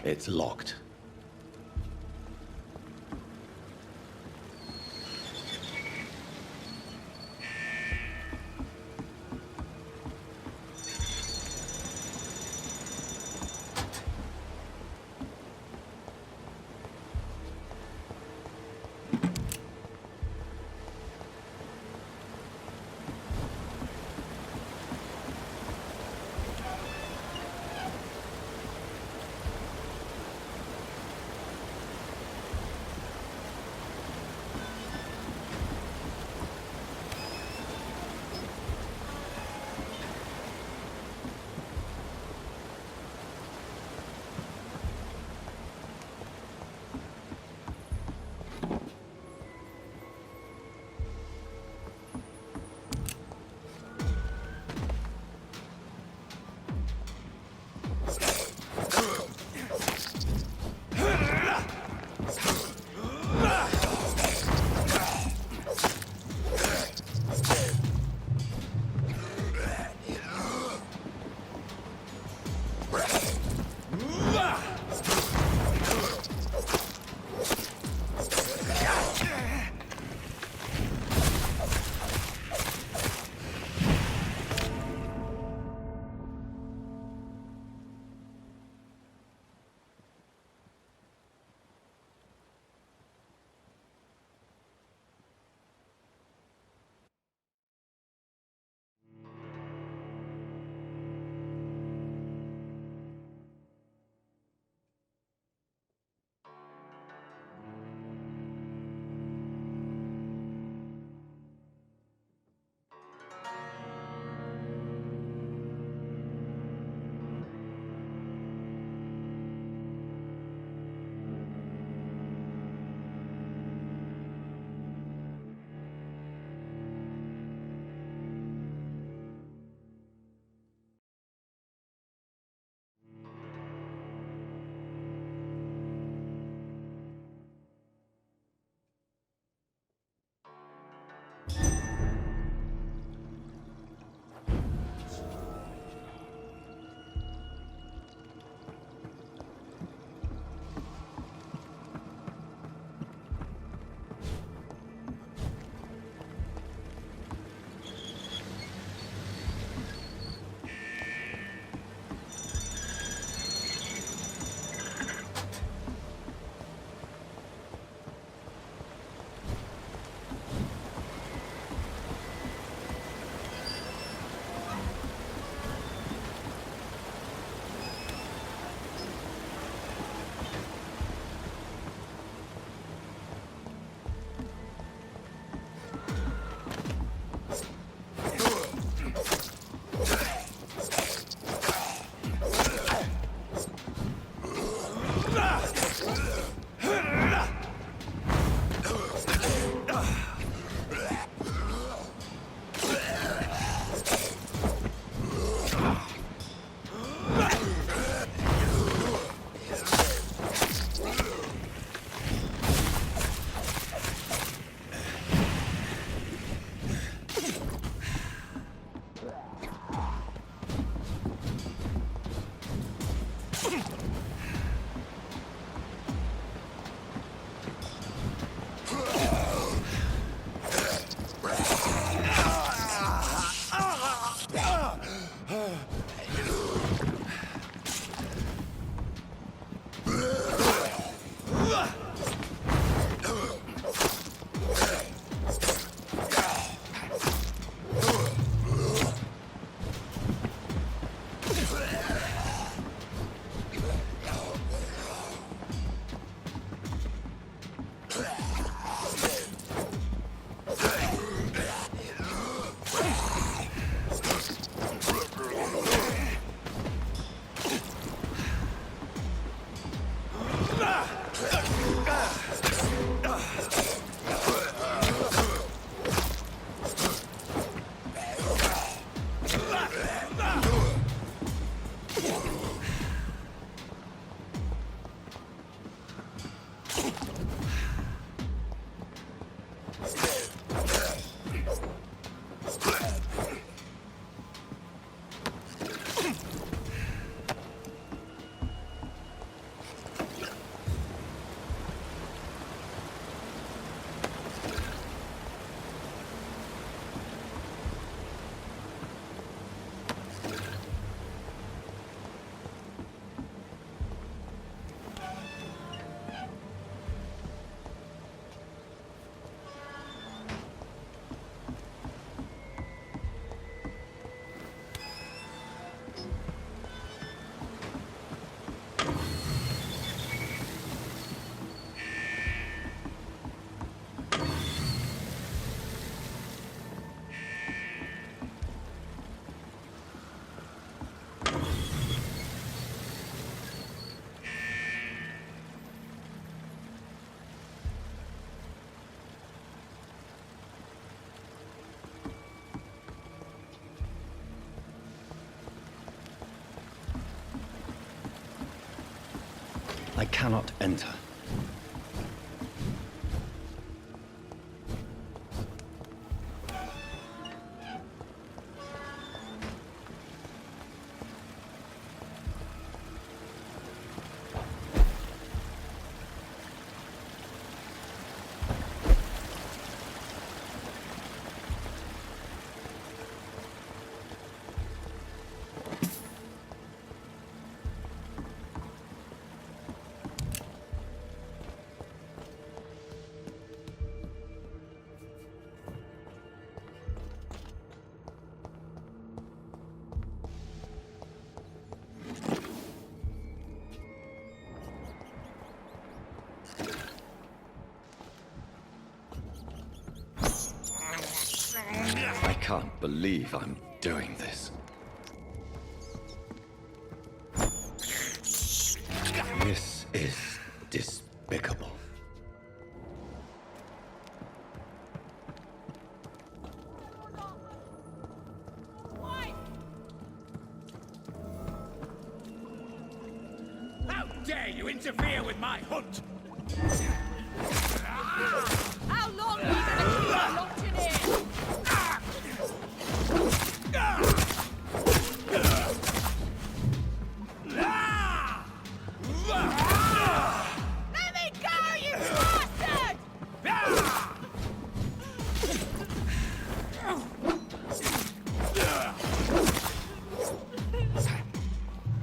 It's locked. I cannot enter. I can't believe I'm doing this. This is despicable. How dare you interfere with my hunt? How long are you going to keep me locked in here? Let me go, you bastard!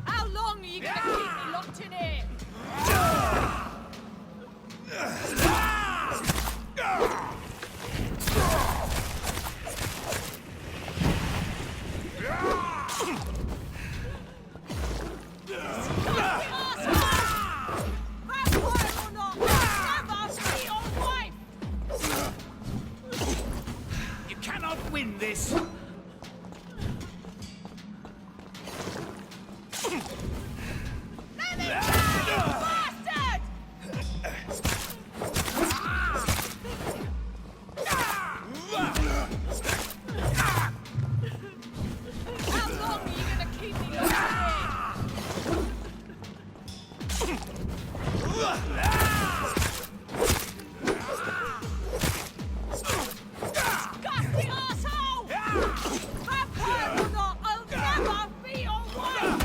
How long are you going to keep me locked in here? You cannot win this. Let me go, you bastard! How long are you going to keep me locked in here? Disgusting asshole! Vampire or not, I'll never be your wife!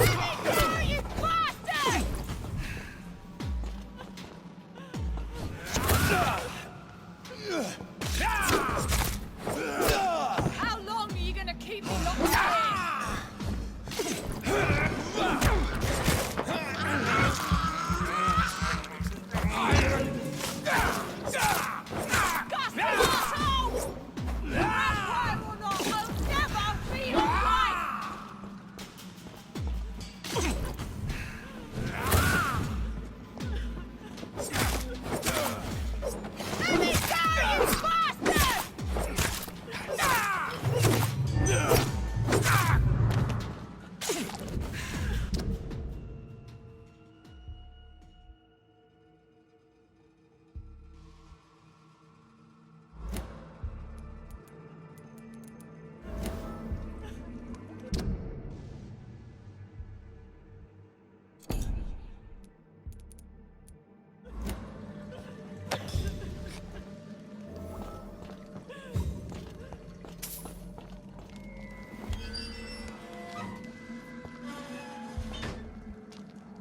Let me go, you bastard! How long are you gonna keep me locked in here? Disgusting asshole! Vampire or not, I'll never be your wife! Let me go, you bastard!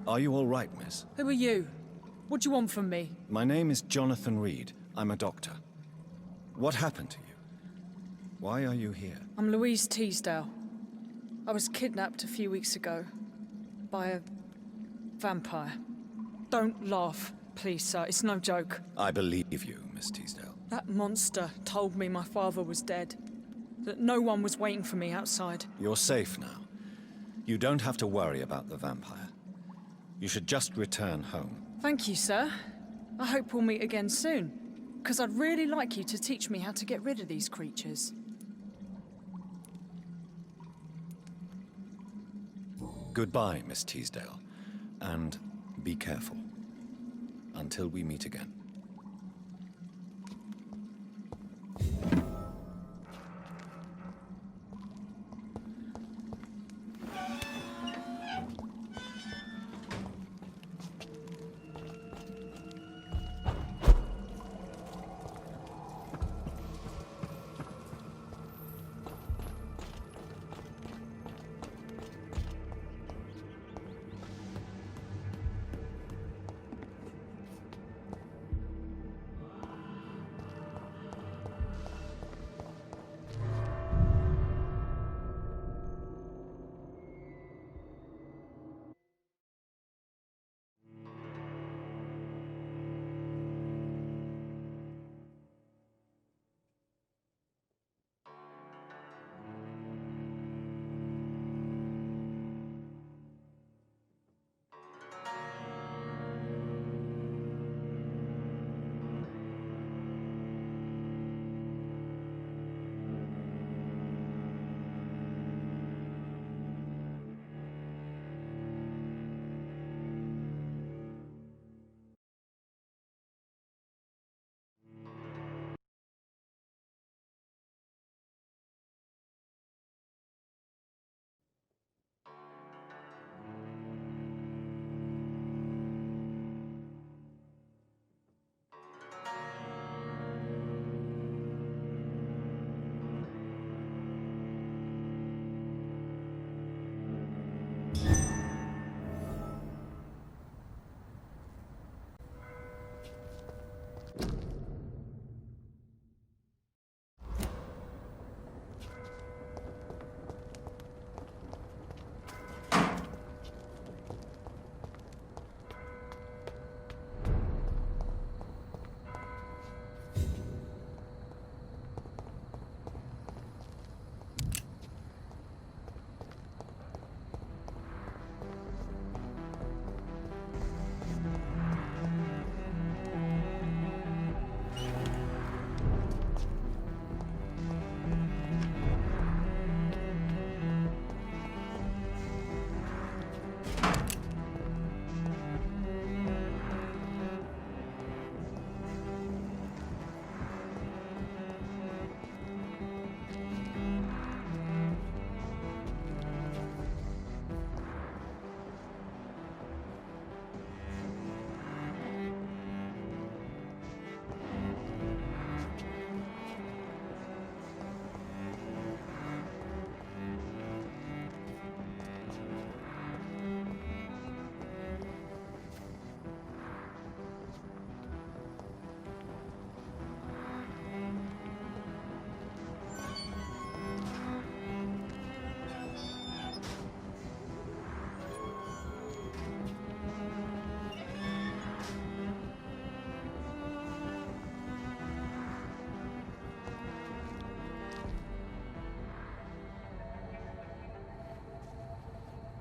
Are you all right, miss? Who are you? What do you want from me? My name is Jonathan Reed. I'm a doctor. What happened to you? Why are you here? I'm Louise Teasdale. I was kidnapped a few weeks ago by a vampire. Don't laugh, please, sir. It's no joke. I believe you, Miss Teasdale. That monster told me my father was dead. That no one was waiting for me outside. You're safe now. You don't have to worry about the vampire. You should just return home. Thank you, sir. I hope we'll meet again soon. Because I'd really like you to teach me how to get rid of these creatures. Goodbye, Miss Teasdale. And be careful. Until we meet again.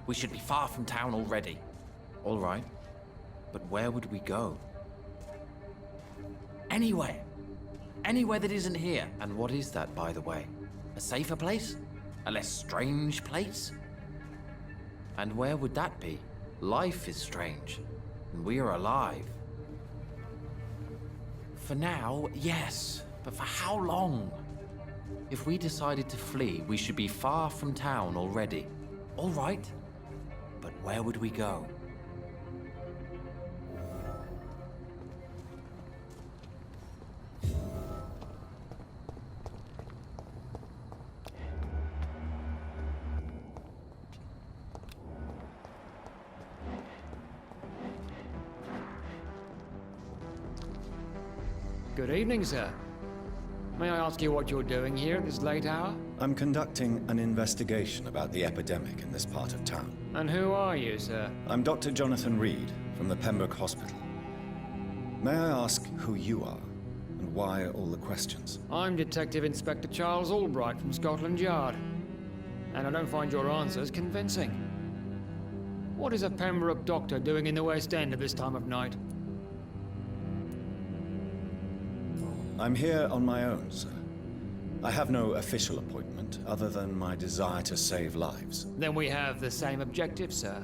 We should be far from town already. All right. But where would we go? Anywhere. Anywhere that isn't here. And what is that, by the way? A safer place? A less strange place? And where would that be? Life is strange. And we are alive. For now, yes. But for how long? If we decided to flee, we should be far from town already. All right. But where would we go? Good evening, sir. May I ask you what you're doing here at this late hour? I'm conducting an investigation about the epidemic in this part of town. And who are you, sir? I'm Dr. Jonathan Reed from the Pembroke Hospital. May I ask who you are and why all the questions? I'm Detective Inspector Charles Albright from Scotland Yard. And I don't find your answers convincing. What is a Pembroke doctor doing in the West End at this time of night? I'm here on my own, sir. I have no official appointment other than my desire to save lives. Then we have the same objective, sir.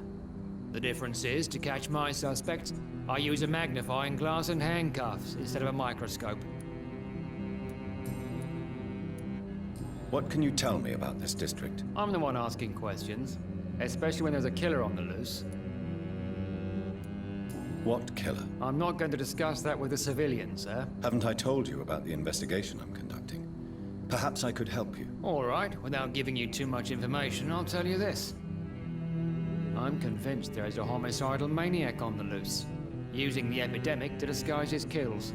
The difference is, to catch my suspects, I use a magnifying glass and handcuffs instead of a microscope. What can you tell me about this district? I'm the one asking questions, especially when there's a killer on the loose. What killer? I'm not going to discuss that with the civilians, sir. Haven't I told you about the investigation I'm conducting? Perhaps I could help you. All right, without giving you too much information, I'll tell you this. I'm convinced there is a homicidal maniac on the loose, using the epidemic to disguise his kills.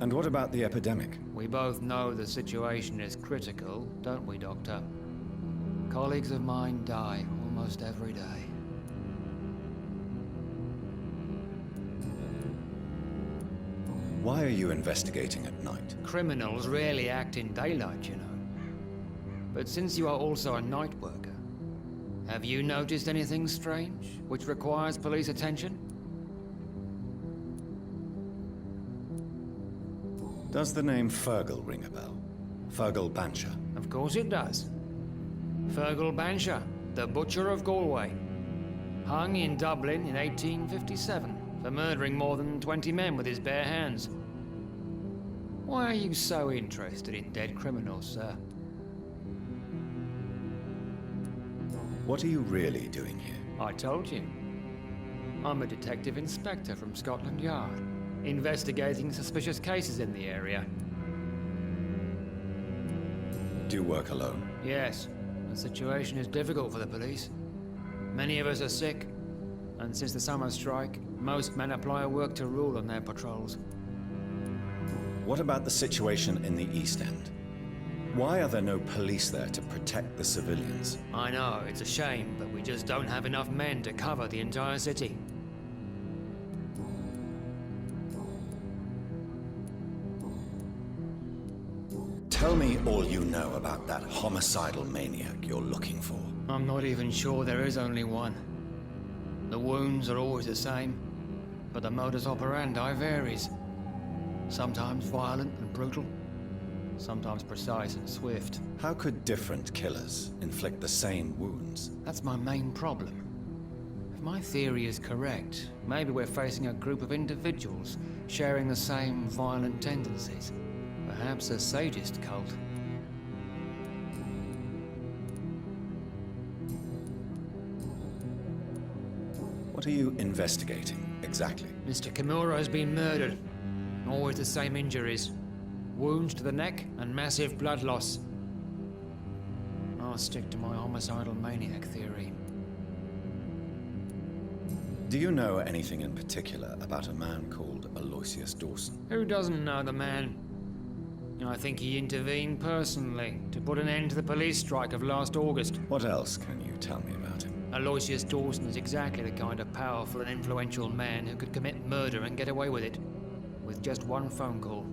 And what about the epidemic? We both know the situation is critical, don't we, Doctor? Colleagues of mine die almost every day. Why are you investigating at night? Criminals rarely act in daylight, you know. But since you are also a night worker, have you noticed anything strange which requires police attention? Does the name Fergal ring a bell? Fergal Bancher. Of course it does. Fergal Bancher, the Butcher of Galway. Hung in Dublin in 1857 for murdering more than 20 men with his bare hands. Why are you so interested in dead criminals, sir? What are you really doing here? I told you. I'm a detective inspector from Scotland Yard, investigating suspicious cases in the area. Do you work alone? Yes, the situation is difficult for the police. Many of us are sick, and since the summer strike, most men apply a work to rule on their patrols. What about the situation in the East End? Why are there no police there to protect the civilians? I know, it's a shame, but we just don't have enough men to cover the entire city. Tell me all you know about that homicidal maniac you're looking for. I'm not even sure there is only one. The wounds are always the same, but the modus operandi varies. Sometimes violent and brutal, sometimes precise and swift. How could different killers inflict the same wounds? That's my main problem. If my theory is correct, maybe we're facing a group of individuals sharing the same violent tendencies. Perhaps a sadist cult. What are you investigating, exactly? Mr. Kimura has been murdered. Always the same injuries. Wounds to the neck and massive blood loss. I'll stick to my homicidal maniac theory. Do you know anything in particular about a man called Aloysius Dawson? Who doesn't know the man? I think he intervened personally to put an end to the police strike of last August. What else can you tell me about him? Aloysius Dawson is exactly the kind of powerful and influential man who could commit murder and get away with it, with just one phone call.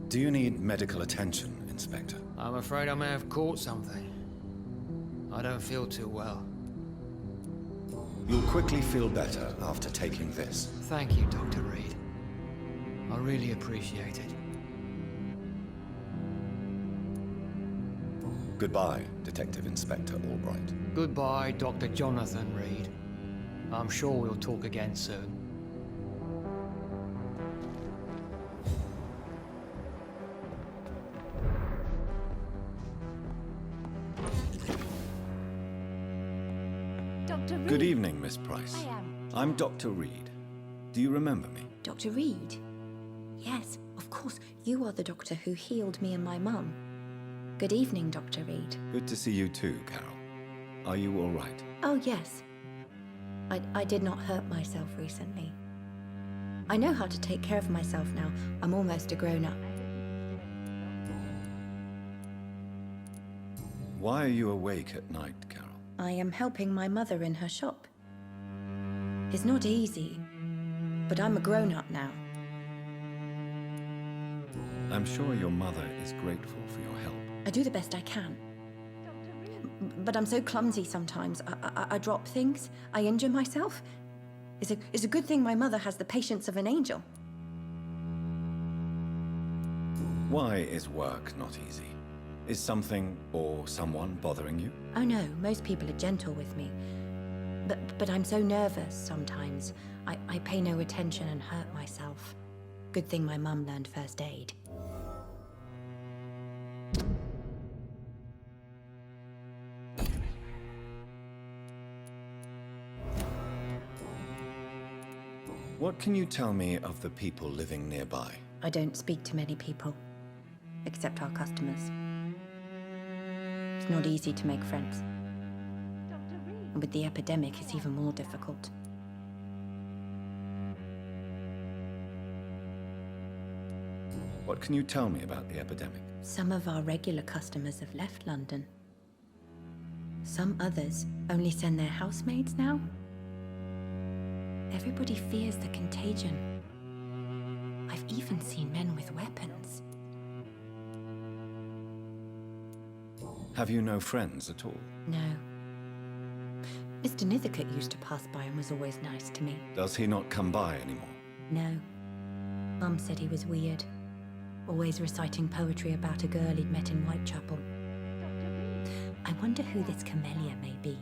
Do you need medical attention, Inspector? I'm afraid I may have caught something. I don't feel too well. You'll quickly feel better after taking this. Thank you, Dr. Reed. I really appreciate it. Goodbye, Detective Inspector Albright. Goodbye, Dr. Jonathan Reed. I'm sure we'll talk again soon. Dr. Reed. Good evening, Miss Price. I am. I'm Dr. Reed. Do you remember me? Dr. Reed? Yes, of course. You are the doctor who healed me and my mum. Good evening, Dr. Reed. Good to see you too, Carol. Are you all right? Oh, yes. I did not hurt myself recently. I know how to take care of myself now. I'm almost a grown-up. Why are you awake at night, Carol? I am helping my mother in her shop. It's not easy, but I'm a grown-up now. I'm sure your mother is grateful for your help. I do the best I can. But I'm so clumsy sometimes. I drop things. I injure myself. It's a good thing my mother has the patience of an angel. Why is work not easy? Is something or someone bothering you? Oh no, most people are gentle with me. But I'm so nervous sometimes. I pay no attention and hurt myself. Good thing my mum learned first aid. What can you tell me of the people living nearby? I don't speak to many people, except our customers. It's not easy to make friends. And with the epidemic, it's even more difficult. What can you tell me about the epidemic? Some of our regular customers have left London. Some others only send their housemaids now. Everybody fears the contagion. I've even seen men with weapons. Have you no friends at all? No. Mr. Nithercott used to pass by and was always nice to me. Does he not come by anymore? No. Mum said he was weird. Always reciting poetry about a girl he'd met in Whitechapel. I wonder who this camellia may be.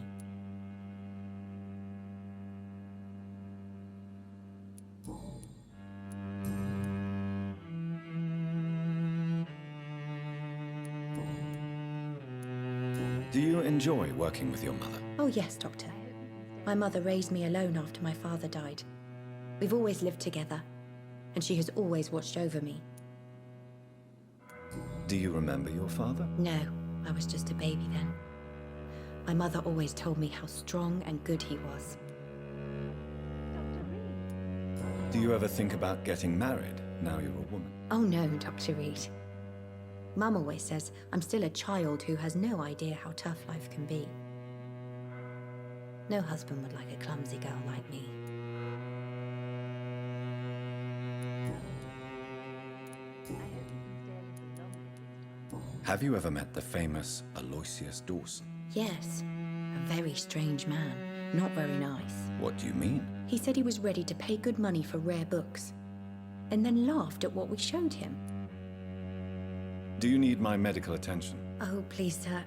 Do you enjoy working with your mother? Oh yes, Doctor. My mother raised me alone after my father died. We've always lived together, and she has always watched over me. Do you remember your father? No, I was just a baby then. My mother always told me how strong and good he was. Do you ever think about getting married now you're a woman? Oh no, Dr. Reed. Mum always says I'm still a child who has no idea how tough life can be. No husband would like a clumsy girl like me. Have you ever met the famous Aloysius Dawson? Yes, a very strange man, not very nice. What do you mean? He said he was ready to pay good money for rare books, and then laughed at what we showed him. Do you need my medical attention? Oh, please, sir.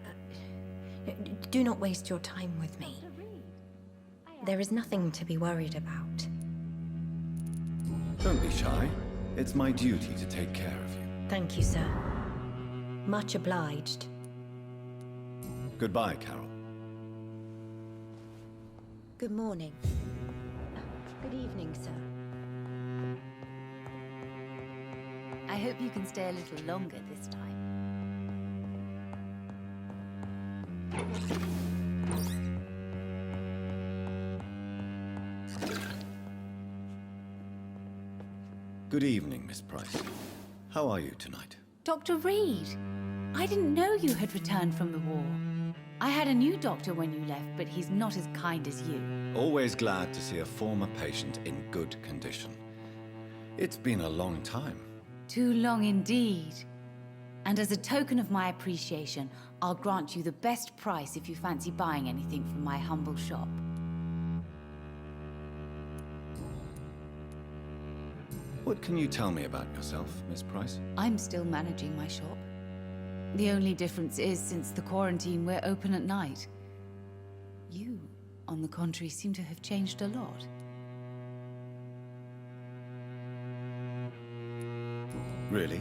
Do not waste your time with me. There is nothing to be worried about. Don't be shy. It's my duty to take care of you. Thank you, sir. Much obliged. Goodbye, Carol. Good morning. Good evening, sir. I hope you can stay a little longer this time. Good evening, Miss Price. How are you tonight? Dr. Reed, I didn't know you had returned from the war. I had a new doctor when you left, but he's not as kind as you. Always glad to see a former patient in good condition. It's been a long time. Too long indeed. And as a token of my appreciation, I'll grant you the best price if you fancy buying anything from my humble shop. What can you tell me about yourself, Miss Price? I'm still managing my shop. The only difference is, since the quarantine, we're open at night. You, on the contrary, seem to have changed a lot. Really?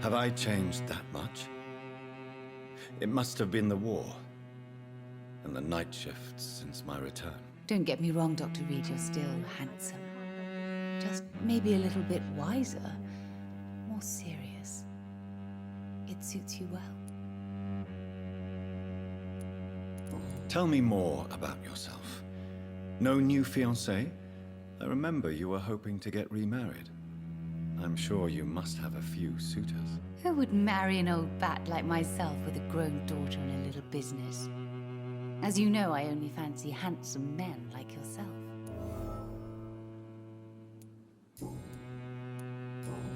Have I changed that much? It must have been the war and the night shifts since my return. Don't get me wrong, Dr. Reed, you're still handsome. Just maybe a little bit wiser, more serious. It suits you well. Tell me more about yourself. No new fiancé? I remember you were hoping to get remarried. I'm sure you must have a few suitors. Who would marry an old bat like myself with a grown daughter and a little business? As you know, I only fancy handsome men like yourself.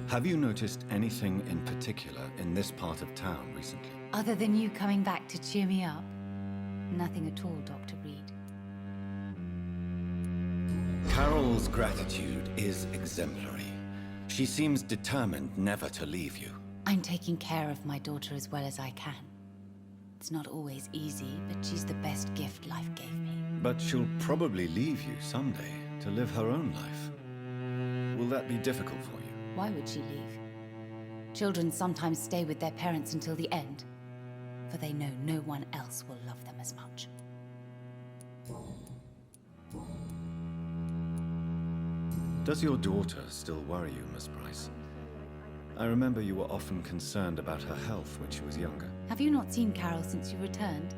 Have you noticed anything in particular in this part of town recently? Other than you coming back to cheer me up? Nothing at all, Dr. Reed. Carol's gratitude is exemplary. She seems determined never to leave you. I'm taking care of my daughter as well as I can. It's not always easy, but she's the best gift life gave me. But she'll probably leave you someday to live her own life. Will that be difficult for you? Why would she leave? Children sometimes stay with their parents until the end, for they know no one else will love them as much. Does your daughter still worry you, Miss Price? I remember you were often concerned about her health when she was younger. Have you not seen Carol since you returned?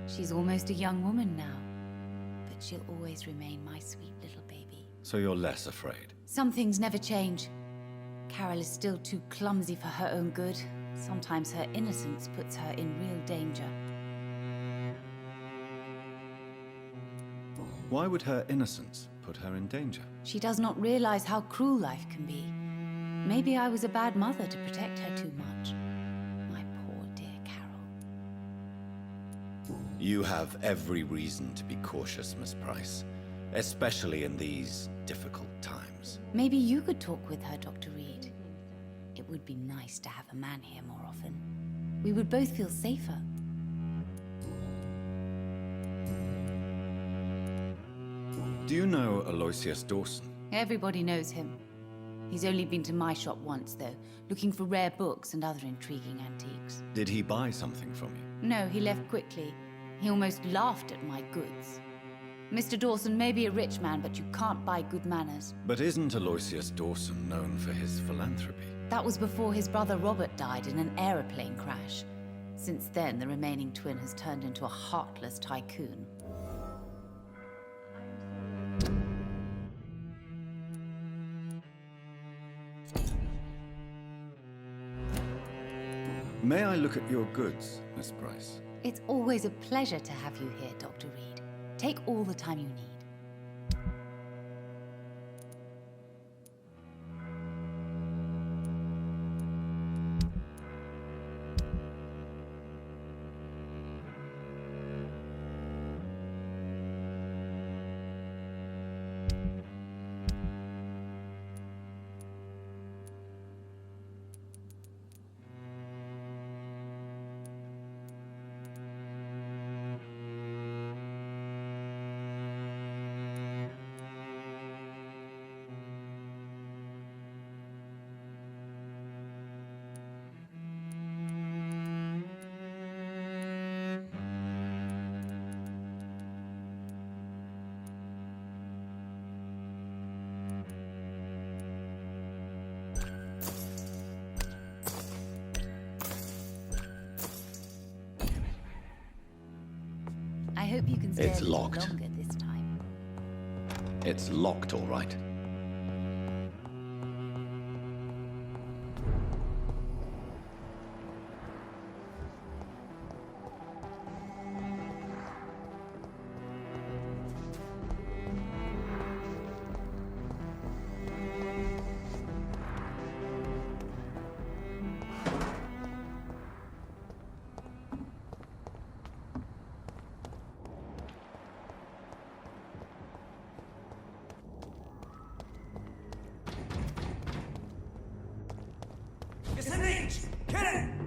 She's almost a young woman now, but she'll always remain my sweet little baby. So you're less afraid? Some things never change. Carol is still too clumsy for her own good. Sometimes her innocence puts her in real danger. Why would her innocence put her in danger? She does not realize how cruel life can be. Maybe I was a bad mother to protect her too much. My poor dear Carol. You have every reason to be cautious, Miss Price, especially in these difficult times. Maybe you could talk with her, Dr. Reed. It would be nice to have a man here more often. We would both feel safer. Do you know Aloysius Dawson? Everybody knows him. He's only been to my shop once, though, looking for rare books and other intriguing antiques. Did he buy something from you? No, he left quickly. He almost laughed at my goods. Mr. Dawson may be a rich man, but you can't buy good manners. But isn't Aloysius Dawson known for his philanthropy? That was before his brother Robert died in an aeroplane crash. Since then, the remaining twin has turned into a heartless tycoon. May I look at your goods, Miss Price? It's always a pleasure to have you here, Dr. Reed. Take all the time you need. I hope you can stay It's a little locked. longer this time. It's locked, all right. It's an inch! Get it!